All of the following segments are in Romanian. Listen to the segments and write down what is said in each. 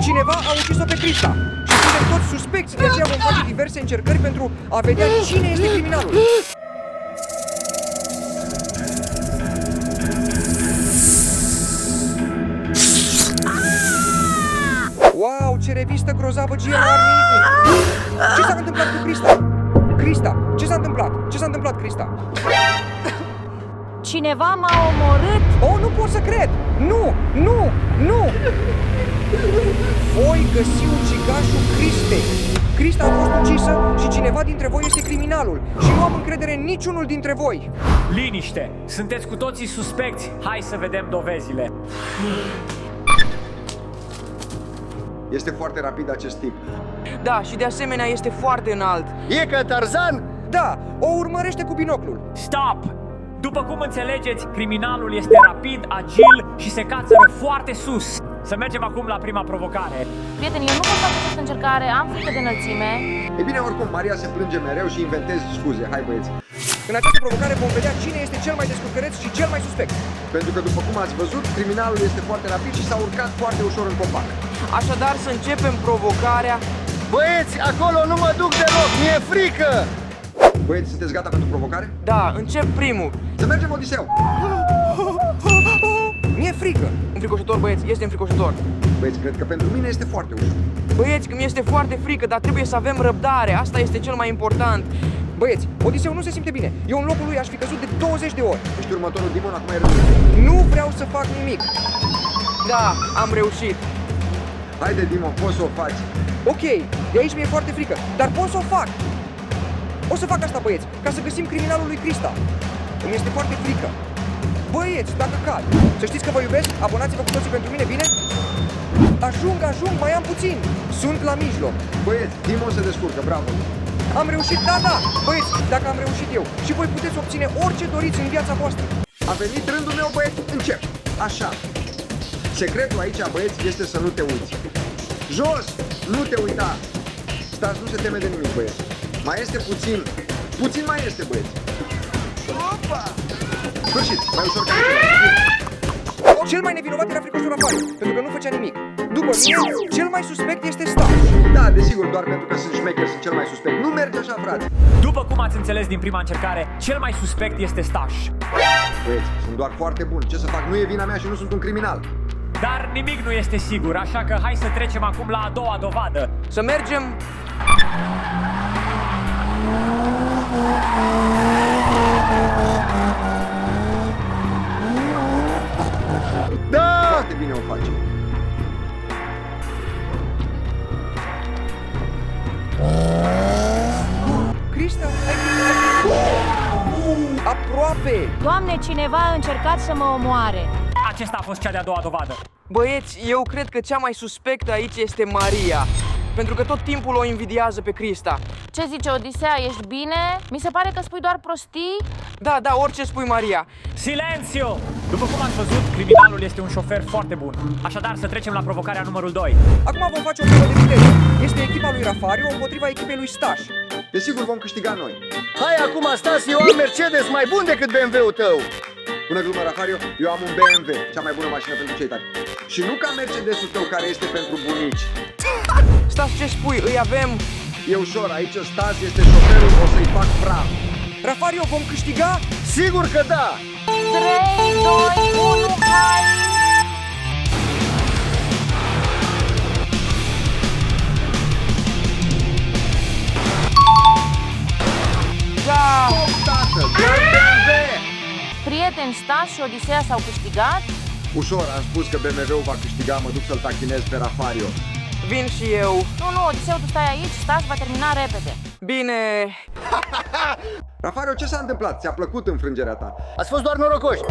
Cineva a ucis-o pe Krista și suntem toți suspecți, de aceea vom face diverse încercări pentru a vedea cine este criminalul. Wow, ce revistă grozavă, Gia Army! Ce s-a întâmplat cu Krista? Krista, ce s-a întâmplat? Ce s-a întâmplat, Krista? Cineva m-a omorât. Oh, nu pot să cred! Nu! Nu! Nu! Voi găsi ucigașul Cristei! Crista a fost ucisă și cineva dintre voi este criminalul și nu am încredere în niciunul dintre voi! Liniște! Sunteți cu toții suspecți? Hai să vedem dovezile! Este foarte rapid acest tip. Da, și de asemenea este foarte înalt. E ca Tarzan? Da, o urmărește cu binoclul. Stop! După cum înțelegeți, criminalul este rapid, agil și se cațără foarte sus. Să mergem acum la prima provocare. Prieteni, eu nu pot face această încercare, am frică de înălțime. E bine, oricum, Maria se plânge mereu și inventezi scuze. Hai, băieți. În această provocare vom vedea cine este cel mai descurcăreț și cel mai suspect. Pentru că, după cum ați văzut, criminalul este foarte rapid și s-a urcat foarte ușor în copac. Așadar, să începem provocarea. Băieți, acolo nu mă duc deloc, mi-e frică! Băieți, sunteți gata pentru provocare? Da, încep primul. Să mergem, Odiseu! Mi-e frică. Înfricoșător, băieți, este înfricoșător. Băieți, cred că pentru mine este foarte ușor. Băieți, că mi-este foarte frică, dar trebuie să avem răbdare. Asta este cel mai important. Băieți, Odiseu nu se simte bine. Eu în locul lui aș fi căzut de 20 de ori. Ești următorul Dimon, acum ai rândul. Nu vreau să fac nimic. Da, am reușit. Haide, Dimon, poți să o faci. Ok, de aici mi-e foarte frică, dar pot să o fac. O să fac asta, băieți, ca să găsim criminalul lui Krista. Îmi este foarte frică. Băieți, dacă cad, să știți că vă iubesc, abonați-vă cu toții pentru mine, bine? Ajung, mai am puțin. Sunt la mijloc. Băieți, Dimon se descurcă, bravo. Am reușit, da, băieți, dacă am reușit eu. Și voi puteți obține orice doriți în viața voastră. A venit rândul meu, băieți, încep. Așa. Secretul aici, băieți, este să nu te uiți. Jos, nu te uita. Stas nu se teme de nimic, băieți. Mai este puțin mai este, băieți. Opa! Sfârșit, mai ușor ca niciodată. Cel mai nevinovat era fricoșul Rafariu, pentru că nu făcea nimic. După mine, cel mai suspect este Stas. Da, desigur, doar pentru că sunt șmecher, sunt cel mai suspect. Nu merge așa, frate. După cum ați înțeles din prima încercare, cel mai suspect este Staș. Băieți, sunt doar foarte bun. Ce să fac? Nu e vina mea și nu sunt un criminal. Dar nimic nu este sigur, așa că hai să trecem acum la a doua dovadă. Să mergem. Da! Foarte bine o face. Krista, aproape! Doamne, cineva a încercat să mă omoare. Acesta a fost cea de-a doua dovadă. Băieți, eu cred că cea mai suspectă aici este Maria. Pentru că tot timpul o invidiază pe Krista. Ce zice, Odisea, ești bine? Mi se pare că spui doar prostii. Da, orice spui, Maria. Silențiu! După cum ați văzut, criminalul este un șofer foarte bun. Așadar, să trecem la provocarea numărul 2. Acum vom face o probă de viteză. Este echipa lui Rafariu împotriva echipei lui Staș. Desigur vom câștiga noi. Hai acum, Stas, eu am Mercedes mai bun decât BMW-ul tău. Bună glumă, Rafario, eu am un BMW, cea mai bună mașină pentru cei tari. Și nu ca Mercedesul tău care este pentru bunici. Stas, ce spui? Îi avem... E ușor, aici Stas este șoferul, o să-i fac praf. Rafariu, vom câștiga? Sigur că da! 3, 2, 1, hai! Da! Tată, chiar BMW! Prieteni, Stas și Odisea s-au câștigat. Ușor, am spus că BMW-ul va câștiga, mă duc să-l tachinez pe Rafario. Vin și eu. Nu, Odiseu, tu stai aici, Stas va termina repede. Bine... Rafario, ce s-a întâmplat? Ți-a plăcut înfrângerea ta? Ați fost doar norocoși.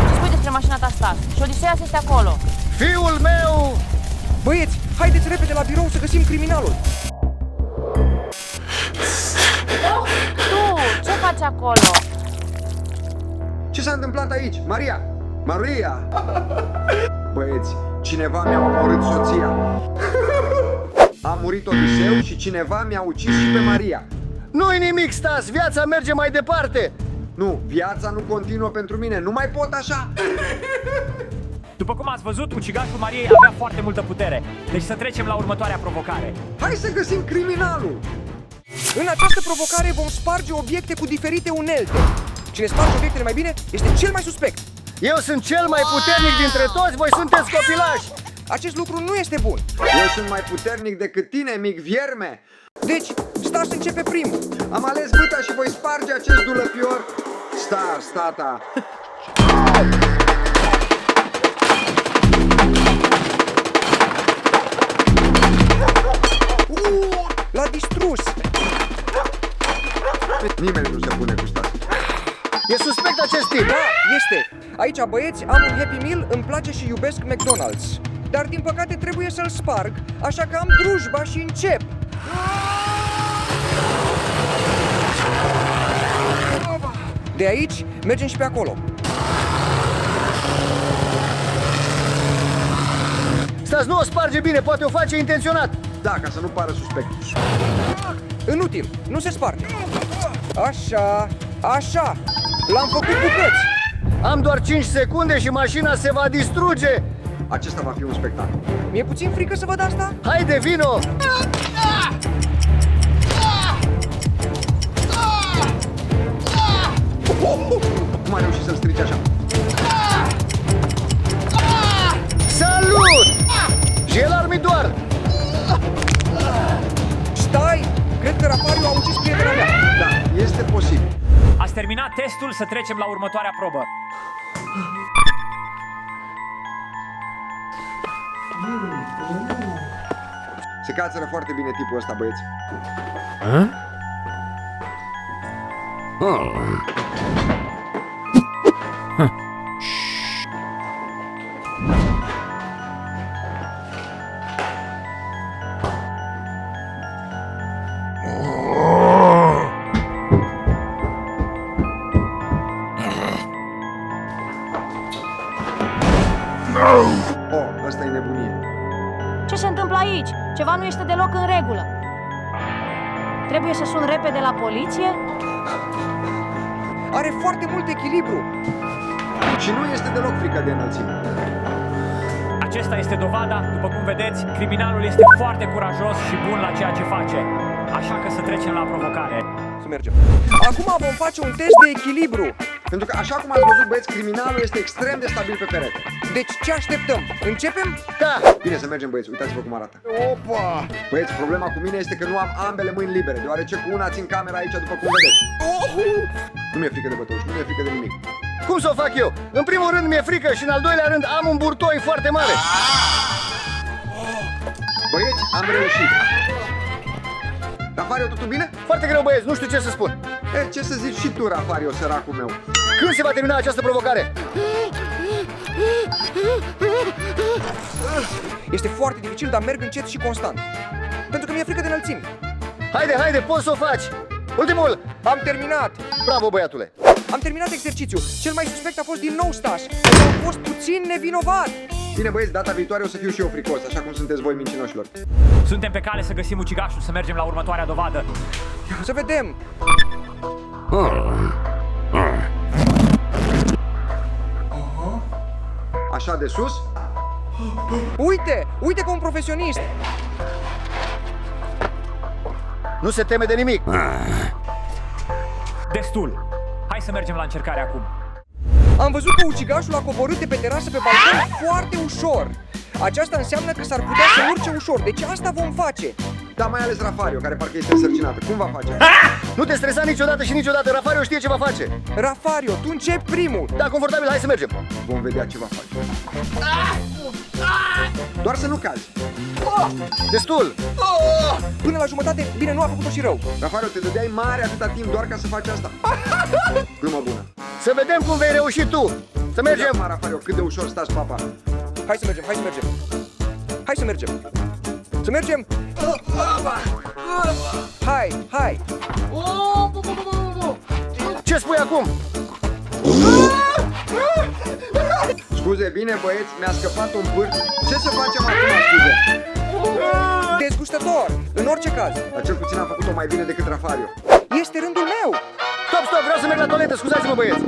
Ce spui despre mașina ta, Stas? Și Odisea este acolo. Fiul meu! Băieți, haideți repede la birou să găsim criminalul. Tu, ce faci acolo? Ce s-a întâmplat aici? Maria! Maria! Băieți, cineva mi-a omorât soția. A murit Odiseu și cineva mi-a ucis și pe Maria. Nu-i nimic, Stas, viața merge mai departe. Nu, viața nu continuă pentru mine, nu mai pot așa. După cum ați văzut, ucigașul Mariei avea foarte multă putere. Deci să trecem la următoarea provocare. Hai să găsim criminalul! În această provocare vom sparge obiecte cu diferite unelte. Cine sparge obiectele mai bine este cel mai suspect. Eu sunt cel mai puternic dintre toți, voi sunteți copilași! Acest lucru nu este bun. Eu sunt mai puternic decât tine, mic vierme! Deci, Stas începe primul. Am ales bâta și voi sparge acest dulăpior. Stas, tata! L-a distrus. Nimeni nu se pune cu Stas. E suspect acest tip! Da, este. Aici, băieți, am un Happy Meal, îmi place și iubesc McDonald's. Dar, din păcate, trebuie să-l sparg, așa că am drujba și încep. De aici, mergem și pe acolo. Stați, nu o sparge bine, poate o face intenționat! Da, ca să nu pară suspect. Inutil, nu se sparge. Așa, așa. L-am făcut bucăți. Am doar 5 secunde și mașina se va distruge! Acesta va fi un spectacol. Mi-e puțin frică să văd asta. Haide, vino! Cum a reușit să-l strice așa? Salut! Și el armidoar! Stai, cred că Rafariu a ucis prietena mea. Da, este posibil. Ați terminat testul, să trecem la următoarea probă. Se cațără foarte bine tipul ăsta, băieți. Oh, ăsta e nebunie. Ce se întâmplă aici? Ceva nu este deloc în regulă. Trebuie să sun repede la poliție? Are foarte mult echilibru. Și nu este deloc frică de înălțime. Acesta este dovada, după cum vedeți, criminalul este foarte curajos și bun la ceea ce face. Așa că să trecem la provocare. Să mergem. Acum vom face un test de echilibru. Pentru că, așa cum ați văzut, băieți, criminalul este extrem de stabil pe perete. Deci ce așteptăm? Începem? Da! Bine, să mergem, băieți, uitați-vă cum arată. Opa! Băieți, problema cu mine este că nu am ambele mâini libere, deoarece cu una țin camera aici, după cum vedeți. Nu mi-e frică de bătăuși, nu mi-e frică de nimic. Cum să o fac eu? În primul rând mi-e frică și în al doilea rând am un burtoi foarte mare. Băieți, am reușit. Rafario, totul bine? Foarte greu, băieți, nu știu ce să spun. Ce să zici și tu, Rafario, săracul meu? Când se va termina această provocare? Este foarte dificil, dar merg încet și constant. Pentru că mi-e frică de înălțimi. Haide, haide, poți să o faci! Ultimul! Am terminat! Bravo, băiatule! Am terminat exercițiul. Cel mai suspect a fost din nou Stas. Eu am fost puțin nevinovat. Bine, băieți, data viitoare o să fiu și eu fricos, așa cum sunteți voi, mincinoșilor. Suntem pe cale să găsim ucigașul, să mergem la următoarea dovadă. Să vedem. Așa de sus? Uite! Uite ca un profesionist. Nu se teme de nimic. Destul. Hai să mergem la încercare acum. Am văzut că ucigașul a coborât de pe terasă pe balcon foarte ușor. Aceasta înseamnă că s-ar putea să urce ușor, deci asta vom face. Da, mai ales Rafario, care parcă este însărcinată. Cum va face? Nu te stresa niciodată și niciodată. Rafario știe ce va face. Rafario, tu începi primul. Da, confortabil, hai să mergem. Vom vedea ce va face. Doar să nu cazi. Destul. Până la jumătate, bine, nu a făcut-o și rău. Rafario, te dădeai mare atâta timp doar ca să faci asta. Glumă bună. Să vedem cum vei reuși tu. Să mergem. Acum, Rafario, cât de ușor stați, papa. Hai să mergem, hai să mergem. Hai să mergem. Să mergem. Hai, hai. Ce spui acum? Scuze, bine, băieți, mi-a scăpat un pârc. Ce să facem acum, scuze? Dezgustător, în orice caz. Dar cel puțin am făcut-o mai bine decât Rafario. Este rândul meu. Stop, stop, vreau să merg la toaletă, scuzați-mă, băieți.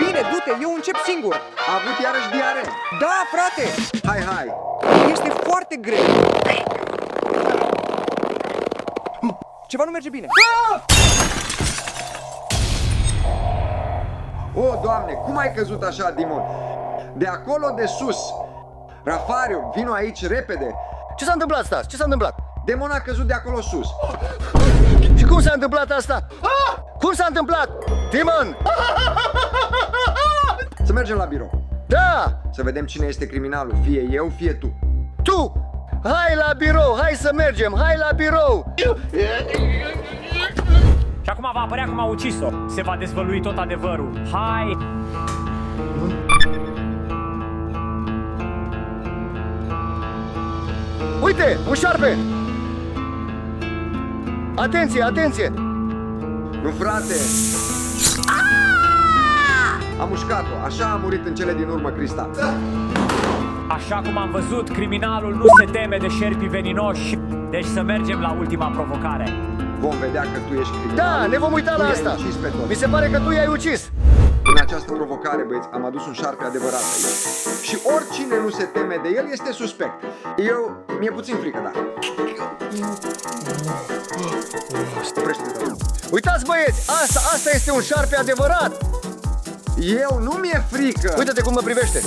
Bine, du-te, eu încep singur. A avut iarăși diare. Da, frate! Hai. Este foarte greu. Ceva nu merge bine. O, Doamne, cum ai căzut așa, Dimon? De acolo de sus. Rafario, vino aici repede. Ce s-a întâmplat, Stas? Ce s-a întâmplat? Demon a căzut de acolo sus. Și cum s-a întâmplat asta? Cum s-a întâmplat? Timon! Să mergem la birou. Da! Să vedem cine este criminalul. Fie eu, fie tu. Tu! Hai la birou! Hai să mergem! Hai la birou! Și acum va apărea cum a ucis-o. Se va dezvălui tot adevărul. Hai! Uite! Un șarpe! Atenție, atenție! Nu, frate! Am mușcat-o. Așa a murit în cele din urmă Crista. Așa cum am văzut, criminalul nu se teme de șerpii veninoși. Deci să mergem la ultima provocare. Vom vedea că tu ești criminal. Da, ne vom uita Tu la i-ai asta! ucis pe toți. Mi se pare că tu i-ai ucis! În această provocare, băieți, am adus un șarpe adevărat aici. Și oricine nu se teme de el este suspect. Mi-e puțin frică, da. Oprește-te, da. Uitați, băieți! Asta este un șarpe adevărat! Eu nu mi-e frică. Uite-te cum mă privește!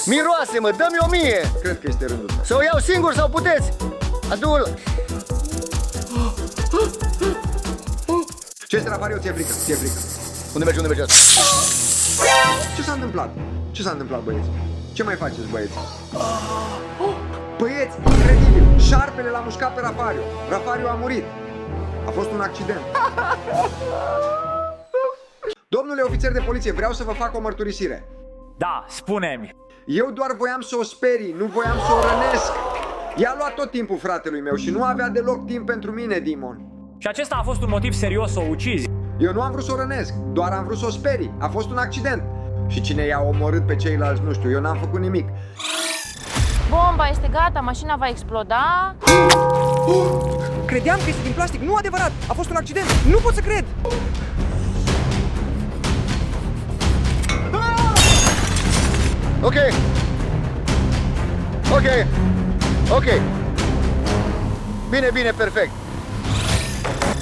Miroase-mă, dă-mi 1000! Cred că este rândul tău. Să o iau singur sau puteți? Adu-l! Ce este, Rafario? Ți-e frică? Ți-e frică. Unde merge? Ce s-a întâmplat? Ce s-a întâmplat, băieți? Ce mai faceți, băieți? Băieți, incredibil! Șarpele l-a mușcat pe Rafario. Rafario a murit. A fost un accident. Domnule ofițer de poliție, vreau să vă fac o mărturisire. Da, spune-mi. Eu doar voiam să o sperii, nu voiam să o rănesc. I-a luat tot timpul fratelui meu și nu avea deloc timp pentru mine, Dimon. Și acesta a fost un motiv serios să o ucizi. Eu nu am vrut să o rănesc, doar am vrut să o sperii. A fost un accident. Și cine i-a omorât pe ceilalți, nu știu, eu n-am făcut nimic. Bomba este gata, mașina va exploda. Credeam că este din plastic, nu adevărat. A fost un accident, nu pot să cred. Ok. Bine, perfect.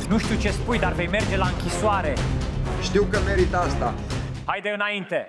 Nu știu ce spui, dar vei merge la închisoare. Știu că merită asta. Haide înainte!